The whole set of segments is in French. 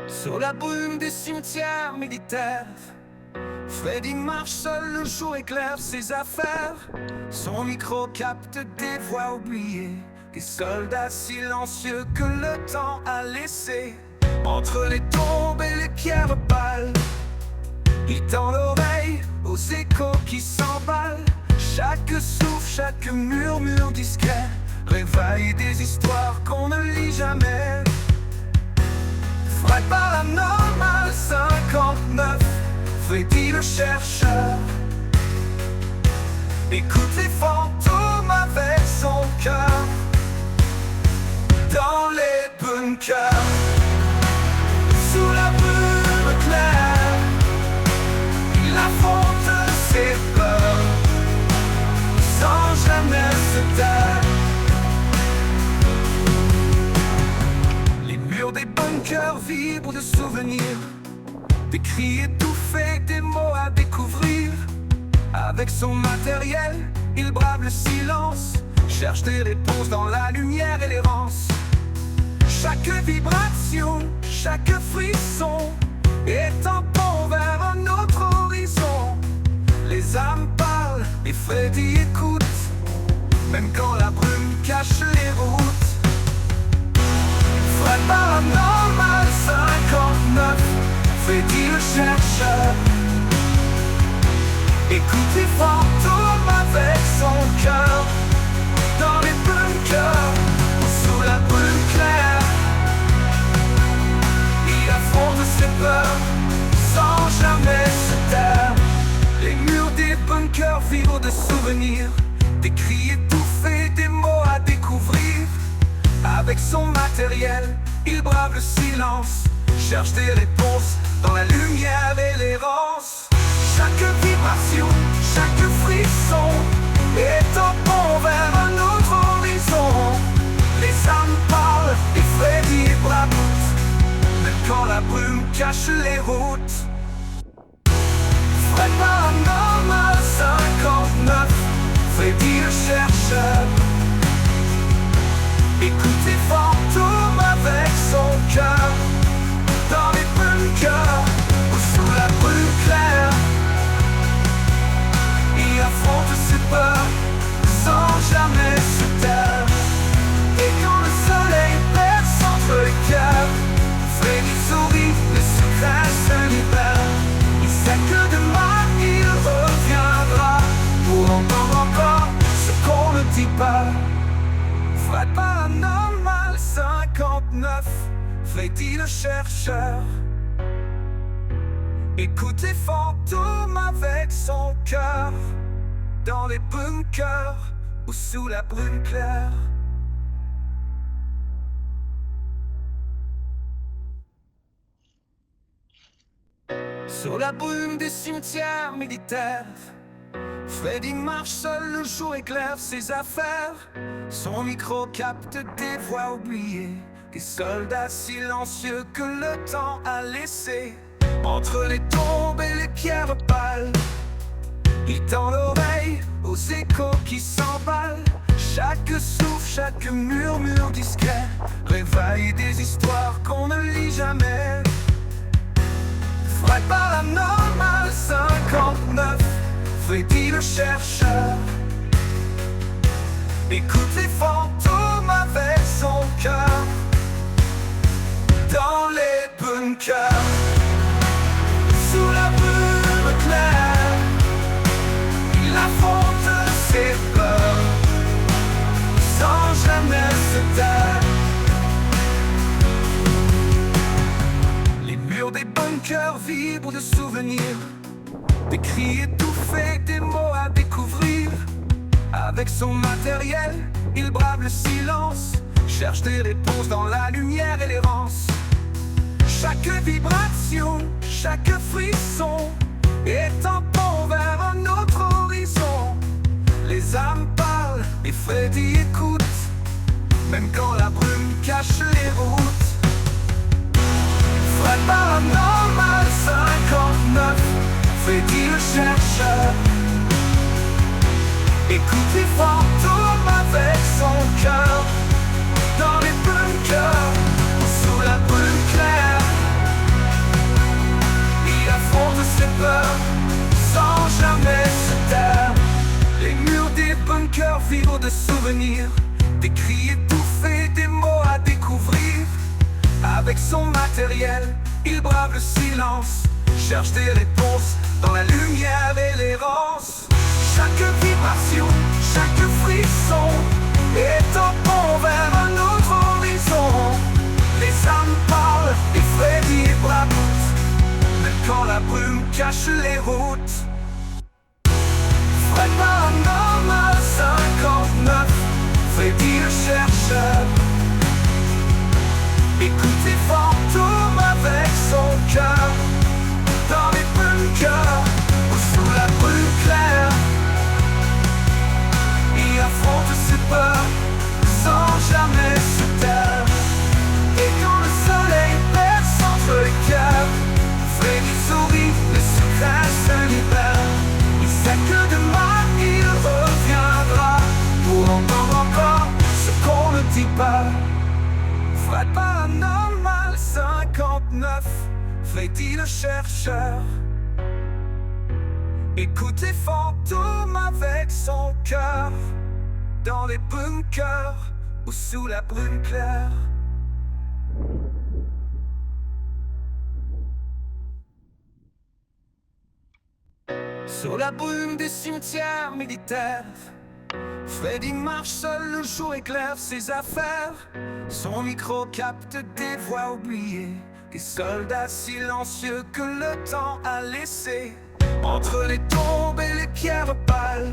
Sur la brume des cimetières militaires, Freddy marche seul, le jour éclaire ses affaires. Son micro capte des voix oubliées, des soldats silencieux que le temps a laissés. Entre les tombes et les pierres pâles, il tend l'oreille aux échos qui s'emballent. Chaque souffle, chaque murmure discret réveille des histoires qu'on ne lit jamais. Fred Paranormal 59, Freddy le chercheur. Écoute les fantômes avec son cœur. Dans les bunkers, sous la brume claire, il affronte ses peurs sans jamais se taire. Les murs des bunkers vibrent de souvenirs, des cris étouffés, des mots à découvrir. Avec son matériel, il brave le silence, cherche des réponses dans la lumière et l'errance. Chaque vibration, chaque frisson est un pont vers un autre horizon. Les âmes parlent et Freddy écoute, même quand la brume cache les routes. Fred Paranormal 59, Freddy le chercheur. Écoute les fantômes avec son cœur. Dans les bunkers ou sous la brume claire, il affronte ses peurs sans jamais se taire. Les murs des bunkers vibrent de souvenirs, des cris étouffés, des mots à découvrir. Avec son matériel, il brave le silence, cherche des réponses dans la lumière et l'errance. Chaque vibration, chaque frisson est un pont vers un autre horizon. Les âmes parlent et Freddy ébraboute, même quand la brume cache les routes. Fred Paranormal 59, Freddy le chercheur. Écoute les fantômes avec son cœur. Dans les bunkers ou sous la brume claire, il affronte ses peurs sans jamais se taire. Et quand le soleil perce entre les cœurs, Freddy sourit, le secret se libère. Il sait que demain il reviendra pour entendre encore ce qu'on ne dit pas. Fred Paranormal 59, Freddy le chercheur. Écoute les fantômes avec son cœur. Dans les bunkers ou sous la brume claire. Sur la brume des cimetières militaires, Freddy marche seul, le jour éclaire ses affaires. Son micro capte des voix oubliées, des soldats silencieux que le temps a laissés. Entre les tombes et les pierres pâles, il tend l'oreille aux échos qui s'emballent. Chaque souffle, chaque murmure discret réveille des histoires qu'on ne lit jamais. Fred Paranormal 59, Freddy le chercheur. Écoute les fantômes avec son cœur. Dans les bunkers, sous la brume claire, il affronte ses peurs sans jamais se taire. Les murs des bunkers vibrent de souvenirs, des cris étouffés, des mots à découvrir. Avec son matériel, il brave le silence, cherche des réponses dans la lumière et l'errance. Chaque vibration, chaque frisson est un pont vers un autre horizon. Les âmes parlent et Freddy écoute, même quand la brume cache les routes. Fred Paranormal 59, Freddy le chercheur. Écoute les fantômes avec son cœur. souvenirs, des cris étouffés, des mots à découvrir. Avec son matériel, il brave le silence, cherche des réponses dans la lumière et l'errance. Chaque vibration, chaque frisson est un pont vers un autre horizon. Les âmes parlent, et Freddy ébraboute, même quand la brume cache les routes. Fred Paranormal 59, Freddy le chercheur. Écoute les fantômes avec son cœur, dans les bunkers ou sous la brume claire. Il affronte ses peurs sans jamais se taire. Et quand le soleil perce entre les cœurs, Freddy sourit, le secret se libère. Il sait que demain il reviendra pour entendre encore ce qu'on ne dit pas. Fred Paranormal 59, Freddy le chercheur. Écoute les fantômes avec son cœur, dans les bunkers ou sous la brume claire. Sur la brume des cimetières militaires, Freddy marche seul, le jour éclaire ses affaires. Son micro capte des voix oubliées, des soldats silencieux que le temps a laissés. Entre les tombes et les pierres pâles,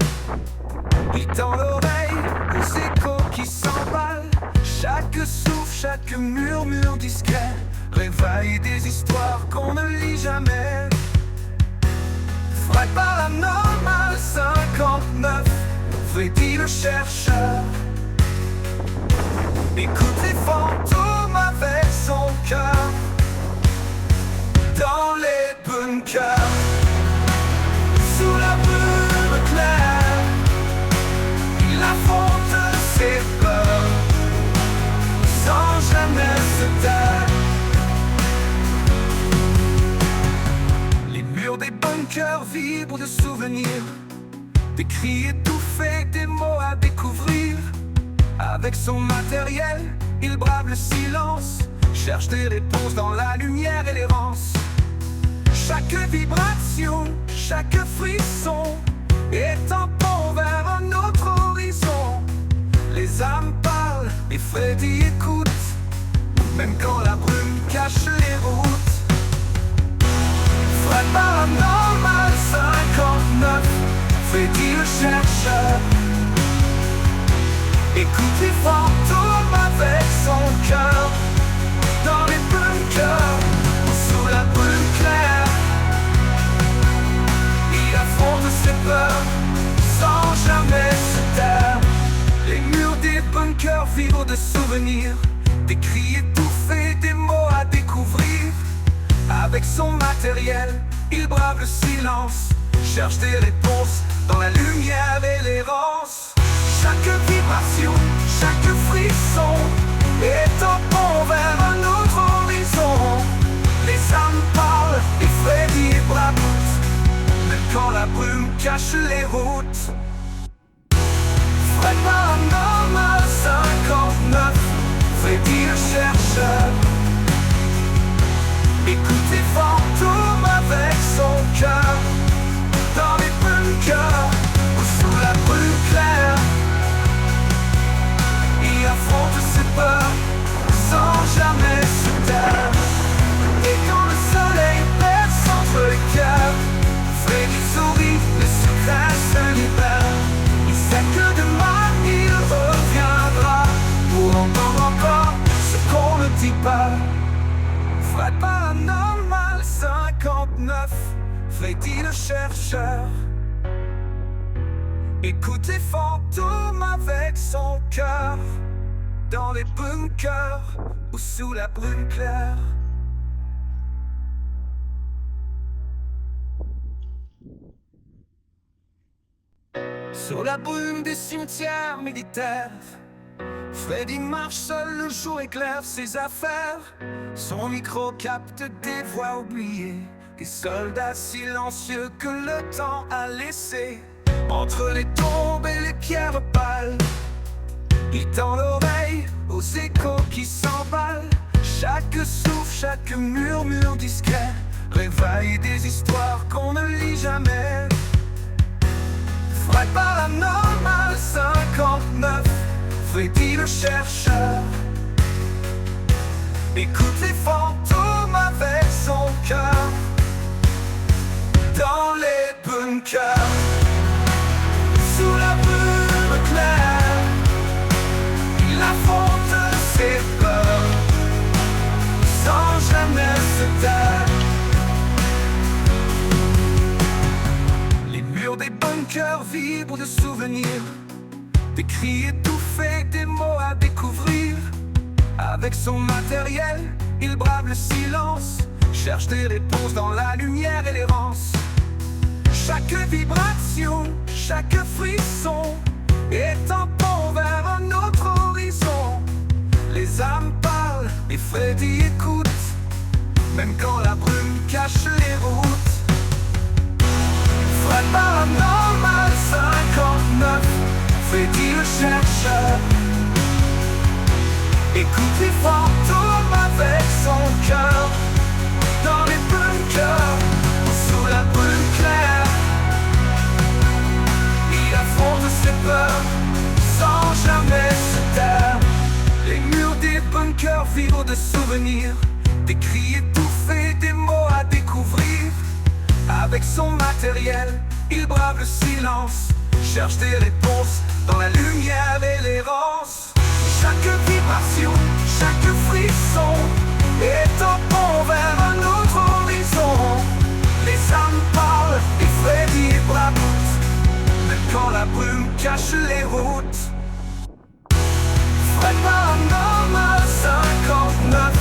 il tend l'oreille aux échos qui s'emballent. Chaque souffle, chaque murmure discret réveille des histoires qu'on ne lit jamais. Fred Paranormal 59, Freddy le chercheur. Écoute les fantômes avec son cœur, dans les bunkers, sous la brume claire. Il affronte ses peurs sans jamais se taire. Les murs des bunkers vibrent de souvenirs, des cris étouffés, des mots à découvrir. Avec son matériel, il brave le silence, cherche des réponses dans la lumière et l'errance. Chaque vibration, chaque frisson est un pont vers un autre horizon. Les âmes parlent et Freddy écoute, même quand la brume cache les routes. Fred Paranormal 59, Freddy le chercheur. Écoute les fantômes avec son cœur, dans les bunkers ou sous la brume claire. Il affronte ses peurs sans jamais se taire. Les murs des bunkers vibrent de souvenirs, des cris étouffés, des mots à découvrir. Avec son matériel, il brave le silence, cherche des réponses dans la lumière et l'errance. Chaque vibration, chaque frisson est un pont vers un autre horizon. Les âmes parlent et Freddy ébraboute, même quand la brume cache les routes. Fred Paranormal 59, Freddy le chercheur. Écoute les fantômes avec son cœur, dans les bunkers ou sous la brume claire. Il affronte ses peurs sans jamais se taire. Et quand le soleil perce entre les cœurs, Freddy sourit, le secret se libère. Il sait que demain il reviendra pour entendre encore ce qu'on ne dit pas. Fred Paranormal 59, Freddy le chercheur. Écoute les fantômes avec son cœur, dans les bunkers ou sous la brume claire. Sur la brume des cimetières militaires, Freddy marche seul, le jour éclaire ses affaires. Son micro capte des voix oubliées, des soldats silencieux que le temps a laissés. Entre les tombes et les pierres pâles, Il tend l'oreille aux échos qui s'emballent. Chaque souffle, chaque murmure discret réveille des histoires qu'on ne lit jamais. Fred Paranormal 59, Freddy le chercheur. Écoute les fantômes avec son cœur. Dans les bunkers, sous la brume claire, il affronte ses peurs sans jamais se taire. Les murs des bunkers vibrent de souvenirs, des cris étouffés, des mots à découvrir. Avec son matériel, il brave le silence, cherche des réponses dans la lumière et l'errance. Chaque vibration, chaque frisson est un pont vers un autre horizon. Les âmes parlent et Freddy écoute, même quand la brume cache les routes. Fred Paranormal 59, Freddy le chercheur. Écoute les fantômes avec son cœur. Dans les bunkers, sous la brume claire, il affronte ses peurs sans jamais se taire. Les murs des bunkers vibrent de souvenirs, des cris étouffés, des mots à découvrir. Avec son matériel, il brave le silence, cherche des réponses dans la lumière et l'errance. Chaque vibration, chaque frisson est un pont vers un autre horizon. Les âmes parlent et Freddy brave, même quand la brume cache les routes. Fred Paranormal 59,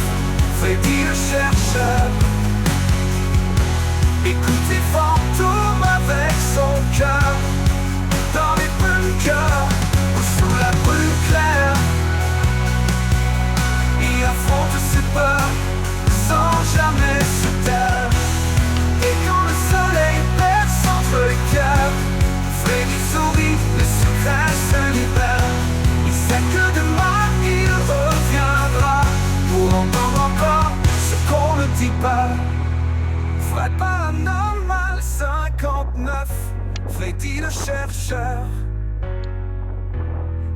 Freddy le chercheur. Écoute les fantômes avec son cœur. Dans les bunkers ou sous la brume claire, il affronte ses peurs sans jamais se taire. Et quand le soleil perce entre les cœurs, Freddy sourit, le secret se libère. Il sait que demain il reviendra pour entendre encore ce qu'on ne dit pas. Fred Paranormal 59, Freddy le chercheur.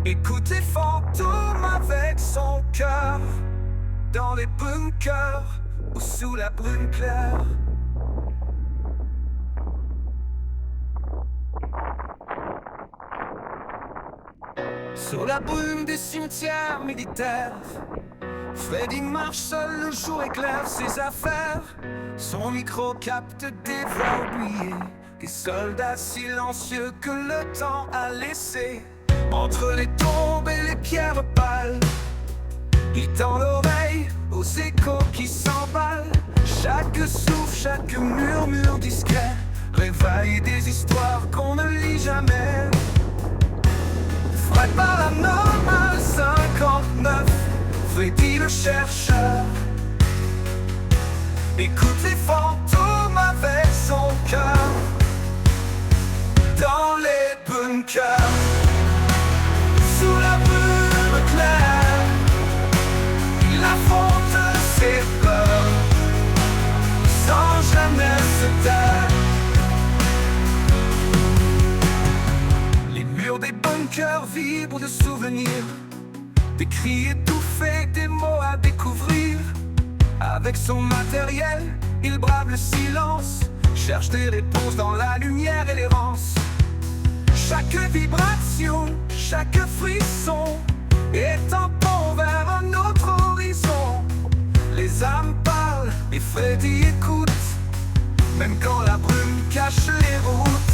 Écoute les fantômes avec son cœur. Dans les bunkers ou sous la brume claire. Sur la brume des cimetières militaires, Freddy marche seul, le jour éclaire ses affaires. Son micro capte des voix oubliées, des soldats silencieux que le temps a laissés. Entre les tombes et les pierres pâles, il tend l'oreille aux échos qui s'emballent. Chaque souffle, chaque murmure discret réveille des histoires qu'on ne lit jamais. Fred Paranormal 59, Freddy le chercheur. Écoute les fantômes avec son cœur. Dans les bunkers, sous la brume claire, il affronte ses peurs sans jamais se taire. Les murs des bunkers vibrent de souvenirs, des cris étouffés, des mots à découvrir. Avec son matériel, il brave le silence, cherche des réponses dans la lumière et l'errance. Chaque vibration, chaque frisson est un pont vers un autre horizon. Les âmes parlent et Freddy écoute, même quand la brume cache les routes.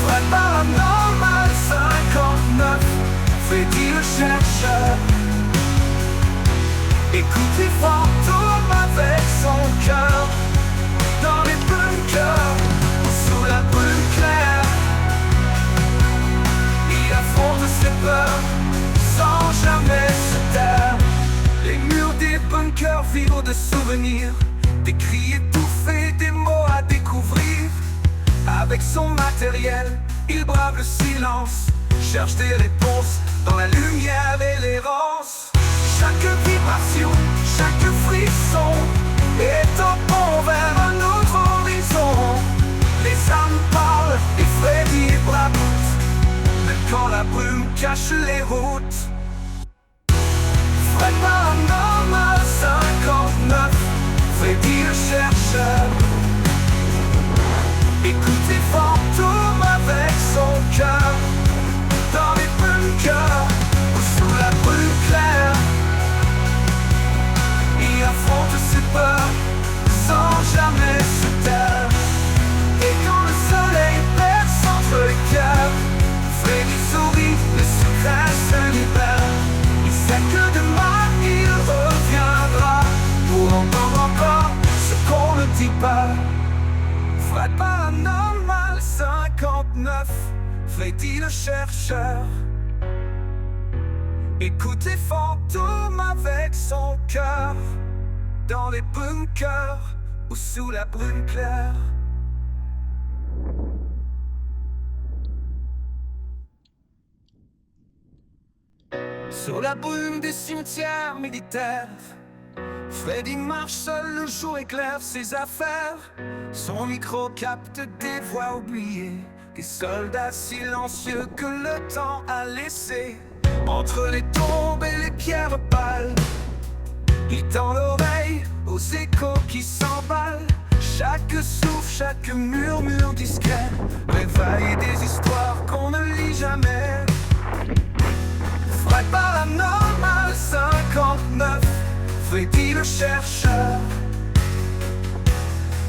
Fred Paranormal 59, Freddy le chercheur. Écoute les fantômes avec son cœur. Dans les bunkers ou sous la brume claire, il affronte ses peurs sans jamais se taire. Les murs des bunkers vibrent de souvenirs, des cris étouffés, des mots à découvrir. Avec son matériel, il brave le silence, cherche des réponses dans la lumière et l'errance. Chaque vibration, chaque frisson est un pont vers un autre horizon. Les âmes parlent, les Freddy braboute, même quand la brume cache les routes. Fred Paranormal 59, Freddy le chercheur. Écoute les fantômes avec son cœur, dans les bunkers ou sous la brume claire. Il affronte ses peurs sans jamais se taire. Et quand le soleil perce entre les cœurs, Freddy sourit, le secret se libère. Il sait que demain il reviendra pour entendre encore ce qu'on ne dit pas. Fred Paranormal 59, Freddy le chercheur. Écoute les fantômes avec son cœur, dans les bunkers ou sous la brume claire. Sur la brume des cimetières militaires, Freddy marche seul, le jour éclaire ses affaires. Son micro capte des voix oubliées, des soldats silencieux que le temps a laissés. Entre les tombes et les pierres pâles, il tend l'oreille aux échos qui s'emballent. Chaque souffle, chaque murmure discret réveille des histoires qu'on ne lit jamais. Fred Paranormal 59, Freddy le chercheur.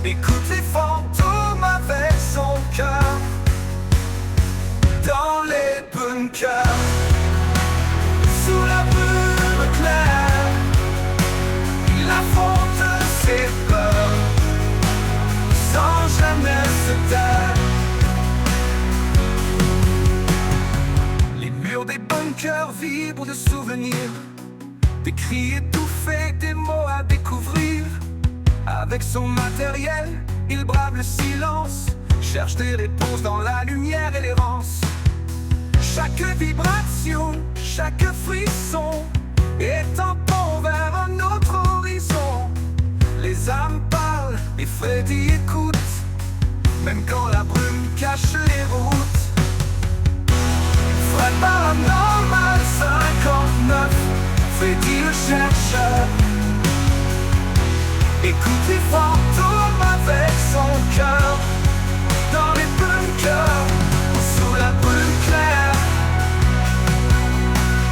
Écoute les fantômes avec son cœur, dans les bunkers, sous la brume claire. Il affronte ses peurs sans jamais se taire. Les murs des bunkers vibrent de souvenirs, des cris étouffés, des mots à découvrir. Avec son matériel, il brave le silence, cherche des réponses dans la lumière et l'errance. Chaque vibration, chaque frisson est un pont vers un autre horizon. Les âmes parlent et Freddy écoute, même quand la brume cache les routes. Fred Paranormal 59, Freddy le chercheur. Écoute les fantômes avec son cœur, dans les bunkers ou sous la brume claire.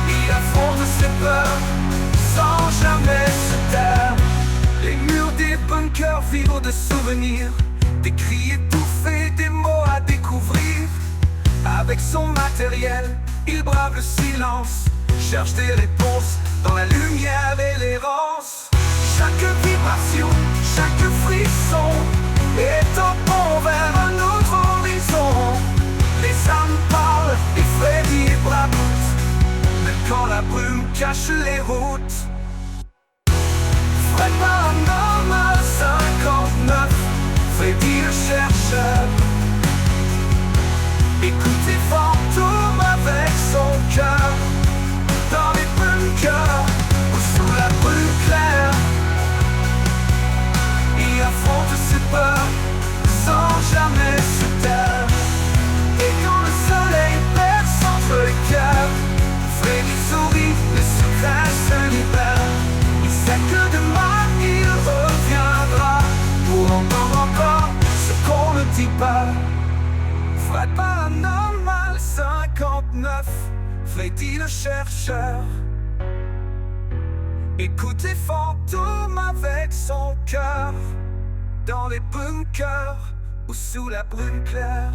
Il affronte ses peurs sans jamais se taire. Les murs des bunkers vibrent de souvenirs, des cris étouffés, des mots à découvrir. Avec son matériel, il brave le silence, cherche des réponses dans la lumière et l'errance. Chaque vibration, chaque frisson est un pont vers un autre horizon. Les âmes parlent et Freddy braboute, même quand la brume cache les routes. Fred Paranormal 59, Freddy le chercheur. Écoute les fantômes avec son cœur, dans les bunkers ou sous la brume claire. Il affronte ses peurs sans jamais se taire. Et quand le soleil perce entre les cœurs, Freddy sourit, le secret se libère. Il sait que demain il reviendra pour entendre encore ce qu'on ne dit pas. Fred Paranormal 59, Freddy le chercheur. Écoute les fantômes avec son cœur, dans les bunkers ou sous la brume claire.